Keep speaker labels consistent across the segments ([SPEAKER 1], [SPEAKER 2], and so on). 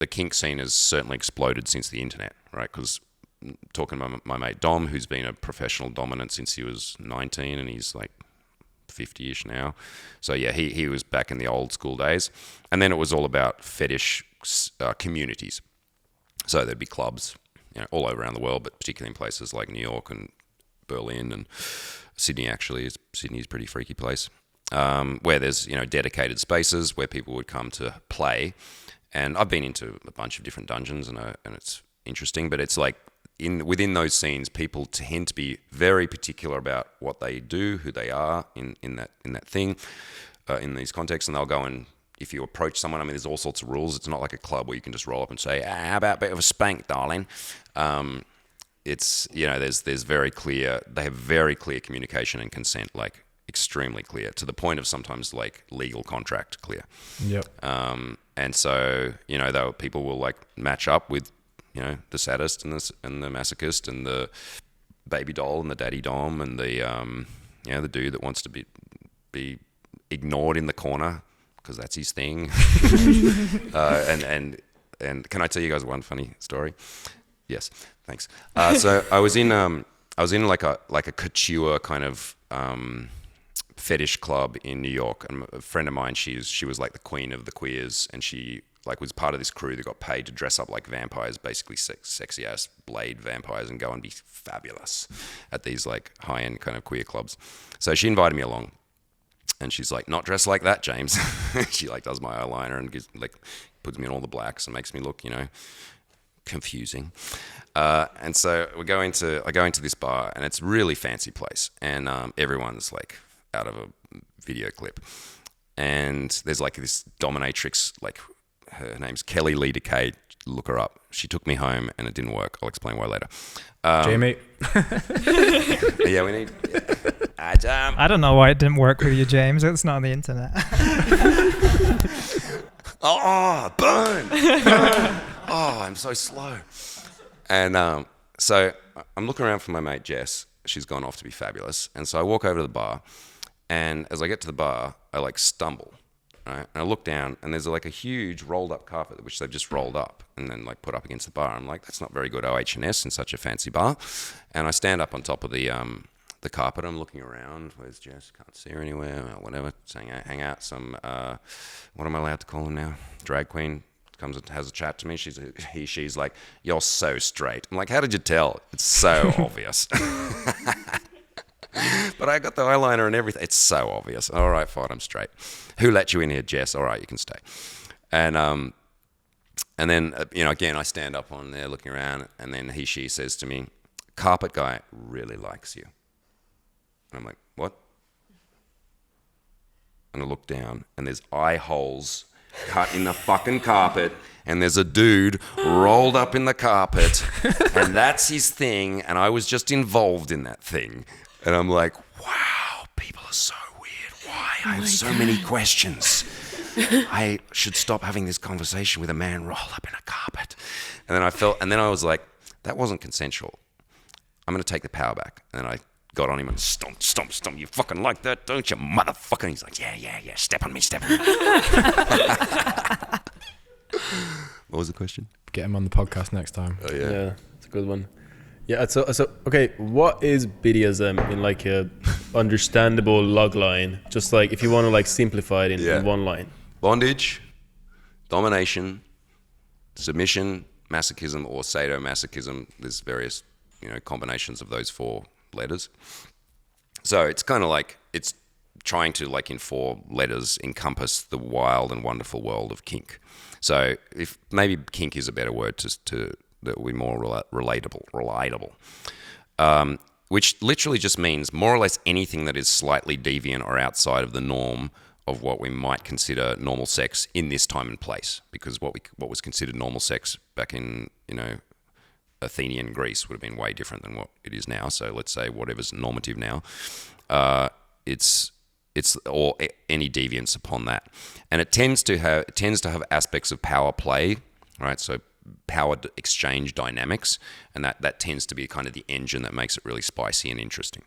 [SPEAKER 1] the kink scene has certainly exploded since the internet, right? Because talking to my mate Dom, who's been a professional dominant since he was 19, and he's like 50-ish now. So yeah, he was back in the old school days. And then it was all about fetish communities. So there'd be clubs, all over around the world, but particularly in places like New York and Berlin and Sydney. Actually, Sydney's a pretty freaky place, where there's dedicated spaces where people would come to play. And I've been into a bunch of different dungeons, and it's interesting, but it's like within those scenes, people tend to be very particular about what they do, who they are in that thing, in these contexts, and they'll go and, if you approach someone, there's all sorts of rules. It's not like a club where you can just roll up and say, how about a bit of a spank, darling? It's, there's very clear, they have very clear communication and consent, like extremely clear, to the point of sometimes like legal contract clear.
[SPEAKER 2] Yep.
[SPEAKER 1] And so, people will like match up with, the sadist and the masochist and the baby doll and the daddy dom and the dude that wants to be ignored in the corner because that's his thing. And can I tell you guys one funny story? Yes, thanks. So I was in like a couture kind of fetish club in New York, and a friend of mine, she was like the queen of the queers, and she like was part of this crew that got paid to dress up like vampires, basically sexy ass blade vampires, and go and be fabulous at these like high end kind of queer clubs. So she invited me along, and she's like, not dressed like that, James. She like does my eyeliner and puts me in all the blacks and makes me look, confusing. And so I go into this bar, and it's a really fancy place, and everyone's like out of a video clip, and there's like this dominatrix, like her name's Kelly Lee Decay. Look her up. She took me home, and it didn't work. I'll explain why later.
[SPEAKER 2] Jamie.
[SPEAKER 1] Yeah, we need.
[SPEAKER 3] I don't know why it didn't work with you, James. It's not on the internet.
[SPEAKER 1] Oh, burn! Oh, I'm so slow. And so I'm looking around for my mate Jess. She's gone off to be fabulous. And so I walk over to the bar, and as I get to the bar, I like stumble. Right? And I look down, and there's like a huge rolled up carpet, which they've just rolled up and then like put up against the bar. I'm like, that's not very good OH&S in such a fancy bar. And I stand up on top of the carpet. I'm looking around. Where's Jess? Can't see her anywhere. Well, whatever. Saying, hang out. Some, what am I allowed to call him now? Drag queen comes and has a chat to me. She's like, you're so straight. I'm like, how did you tell? It's so obvious. But I got the eyeliner and everything. It's so obvious. All right, fine, I'm straight. Who let you in here, Jess? All right, you can stay. And then again, I stand up on there looking around, and then she says to me, carpet guy really likes you. And I'm like, what? And I look down, and there's eye holes cut in the fucking carpet, and there's a dude rolled up in the carpet, and that's his thing, and I was just involved in that thing. And I'm like, wow, people are so weird. Why? I have so many questions. I should stop having this conversation with a man rolled up in a carpet. And then I was like, that wasn't consensual. I'm going to take the power back. And then I got on him and stomp. You fucking like that, don't you, motherfucker? And he's like, yeah. Step on me. What was the question?
[SPEAKER 2] Get him on the podcast next time.
[SPEAKER 1] Oh, yeah.
[SPEAKER 4] Yeah, it's a good one. Yeah, so okay, what is BDSM in like a understandable log line? Just like if you want to like simplify it in one line.
[SPEAKER 1] Bondage, domination, submission, masochism or sadomasochism. There's various, combinations of those four letters. So it's kind of like it's trying to like in four letters encompass the wild and wonderful world of kink. So if maybe kink is a better word to that will be more relatable, which literally just means more or less anything that is slightly deviant or outside of the norm of what we might consider normal sex in this time and place. Because what was considered normal sex back in Athenian Greece would have been way different than what it is now. So let's say whatever's normative now, it's or any deviance upon that, and it tends to have aspects of power play, right? So power exchange dynamics, and that tends to be kind of the engine that makes it really spicy and interesting.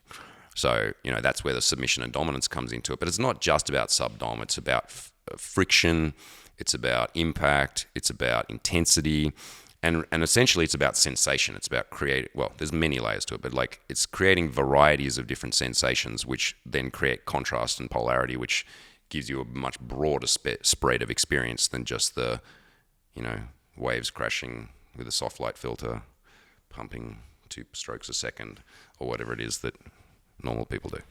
[SPEAKER 1] So that's where the submission and dominance comes into it. But it's not just about sub-dom. It's about friction. it's about impact, it's about intensity, and essentially it's about sensation. It's about there's many layers to it, but like it's creating varieties of different sensations, which then create contrast and polarity, which gives you a much broader spread of experience than just the, waves crashing with a soft light filter, pumping 2 strokes a second, or whatever it is that normal people do.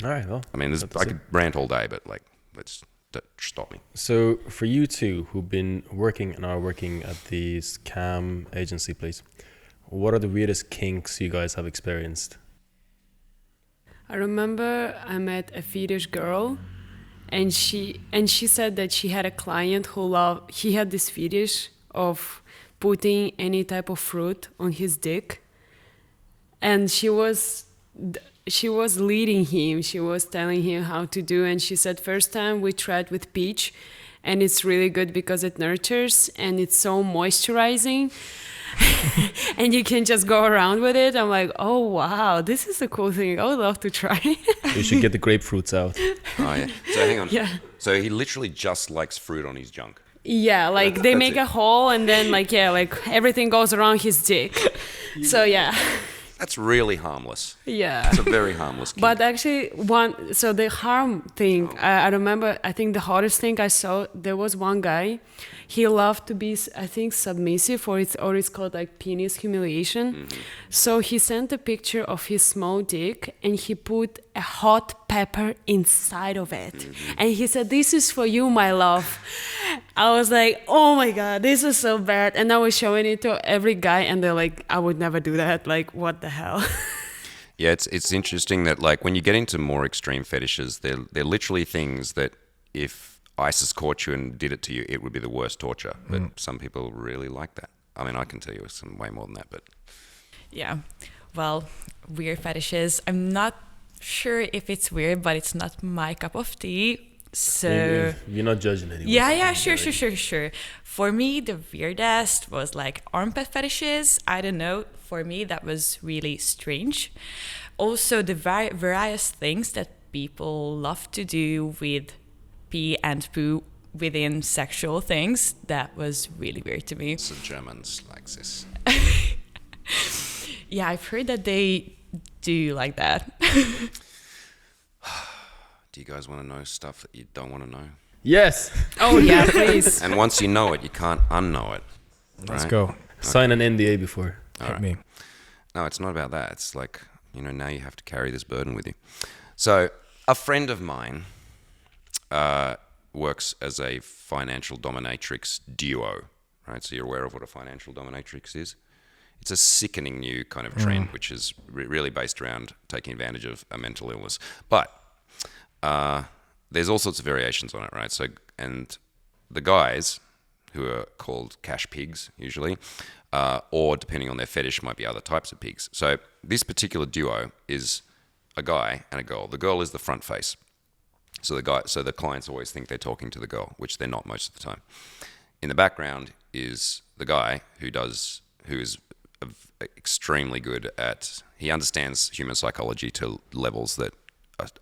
[SPEAKER 4] All right, well.
[SPEAKER 1] I mean, I could rant all day, but like, let's stop me.
[SPEAKER 4] So for you two who've been working and are working at this cam agency, please, what are the weirdest kinks you guys have experienced?
[SPEAKER 5] I remember I met a fetish girl, and she said that she had a client he had this fetish of putting any type of fruit on his dick, and she was leading him. She was telling him how to do, and she said first time we tried with peach, and it's really good because it nurtures and it's so moisturizing. And you can just go around with it. I'm like, oh wow, this is a cool thing. I would love to try.
[SPEAKER 4] You should get the grapefruits out.
[SPEAKER 1] Oh yeah. So hang on.
[SPEAKER 5] Yeah.
[SPEAKER 1] So he literally just likes fruit on his junk.
[SPEAKER 5] Yeah, like they make a hole, and then like everything goes around his dick. So yeah.
[SPEAKER 1] That's really harmless.
[SPEAKER 5] Yeah.
[SPEAKER 1] It's a very harmless kink.
[SPEAKER 5] But actually, the harm thing, I remember, I think the hardest thing I saw, there was one guy, he loved to be, I think, submissive, or it's called like penis humiliation.
[SPEAKER 1] Mm-hmm.
[SPEAKER 5] So he sent a picture of his small dick, and he put a hot pepper inside of it. Mm-hmm. And he said, "This is for you, my love." I was like, oh my God, this is so bad. And I was showing it to every guy, and they're like, I would never do that. Like, what the hell?
[SPEAKER 1] Yeah, it's interesting that like when you get into more extreme fetishes, they're literally things that if ISIS caught you and did it to you, it would be the worst torture. But some people really like that. I mean, I can tell you some way more than that, but...
[SPEAKER 6] Yeah, well, weird fetishes. I'm not sure if it's weird, but it's not my cup of tea. So
[SPEAKER 4] you're not judging anyone.
[SPEAKER 6] Yeah, sure. For me, the weirdest was like armpit fetishes. I don't know. For me, that was really strange. Also, the various things that people love to do with pee and poo within sexual things, that was really weird to me.
[SPEAKER 1] So Germans like this.
[SPEAKER 6] Yeah, I've heard that they do like that.
[SPEAKER 1] Do you guys want to know stuff that you don't want to know?
[SPEAKER 4] Yes.
[SPEAKER 5] Oh yeah, please.
[SPEAKER 1] And once you know it, you can't unknow it.
[SPEAKER 2] Let's
[SPEAKER 1] right?
[SPEAKER 2] go.
[SPEAKER 4] Sign an NDA before.
[SPEAKER 2] Hit me.
[SPEAKER 1] No, it's not about that. It's like, now you have to carry this burden with you. So a friend of mine works as a financial dominatrix duo, right? So you're aware of what a financial dominatrix is? It's a sickening new kind of trend, which is really based around taking advantage of a mental illness. But there's all sorts of variations on it, right? So, and the guys, who are called cash pigs usually, or depending on their fetish, might be other types of pigs. So this particular duo is a guy and a girl. The girl is the front face. So the clients always think they're talking to the girl, which they're not most of the time. In the background is the guy who is extremely good at, he understands human psychology to levels that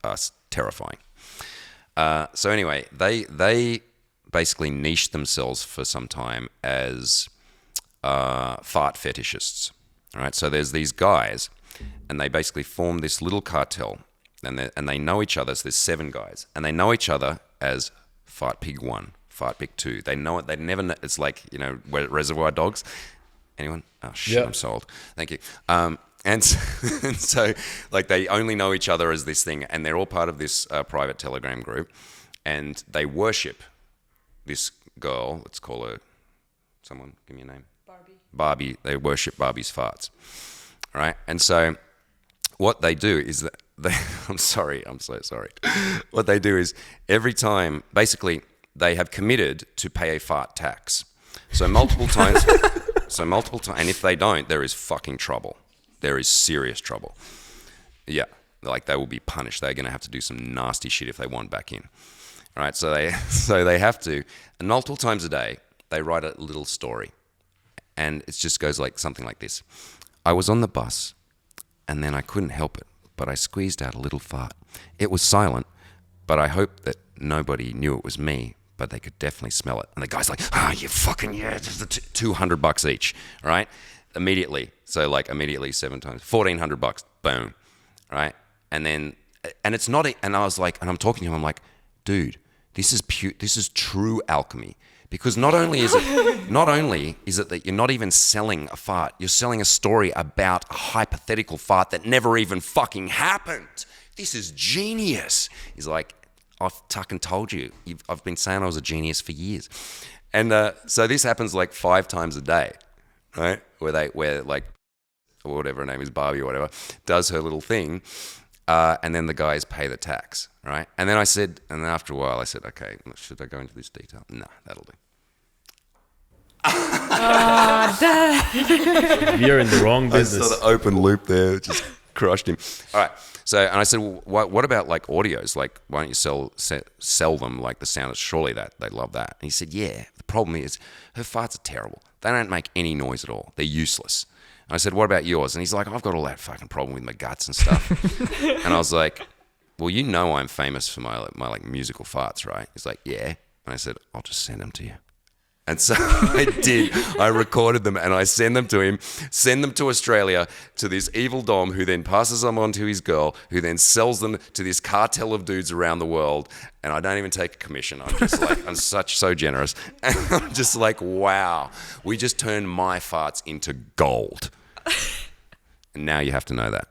[SPEAKER 1] are terrifying. So anyway, they basically niched themselves for some time as fart fetishists. All right, so there's these guys, and they basically form this little cartel, and they know each other. So there's 7 guys, and they know each other as Fart Pig 1, Fart Pig 2. They know it. They never know. It's like, Reservoir Dogs. Anyone? Oh shit, yeah. I'm sold. Thank you. And so, like, they only know each other as this thing, and they're all part of this private Telegram group, and they worship this girl. Let's call her. Someone give me a name. Barbie. They worship Barbie's farts. All right, and so what they do is that I'm so sorry. What they do is every time, basically, they have committed to pay a fart tax. So multiple times, and if they don't, there is fucking trouble. There is serious trouble. Yeah, like they will be punished. They're going to have to do some nasty shit if they want back in. All right, so they have to, and multiple times a day, they write a little story. And it just goes like something like this. I was on the bus, and then I couldn't help it, but I squeezed out a little fart. It was silent, but I hoped that nobody knew it was me, but they could definitely smell it. And the guy's like, you fucking, yeah, just $200 each, right? Immediately. So like immediately 7 times, $1,400, boom, right? And then, and it's not, and I was like, and I'm talking to him, I'm like, dude, this is true alchemy. Because not only is it that you're not even selling a fart, you're selling a story about a hypothetical fart that never even fucking happened. This is genius. He's like, I've fucking told you. I've been saying I was a genius for years. And so this happens like 5 times a day, right? Where like, or whatever her name is, Barbie or whatever, does her little thing. And then the guys pay the tax, right? And then and then after a while I said, okay, should I go into this detail? No, that'll do.
[SPEAKER 4] You're in the wrong business.
[SPEAKER 1] I saw the open loop there, just crushed him. All right. So, and I said, well, what about like audios? Like, why don't you sell them like the sound? Surely they love that. And he said, yeah. The problem is her farts are terrible. They don't make any noise at all. They're useless. And I said, what about yours? And he's like, I've got all that fucking problem with my guts and stuff. And I was like, well, you know I'm famous for my like musical farts, right? He's like, yeah. And I said, I'll just send them to you. And so I did. I recorded them and I send them to him, send them to Australia to this evil dom who then passes them on to his girl, who then sells them to this cartel of dudes around the world. And I don't even take a commission. I'm just like, I'm so generous. And I'm just like, wow, we just turned my farts into gold. And now you have to know that.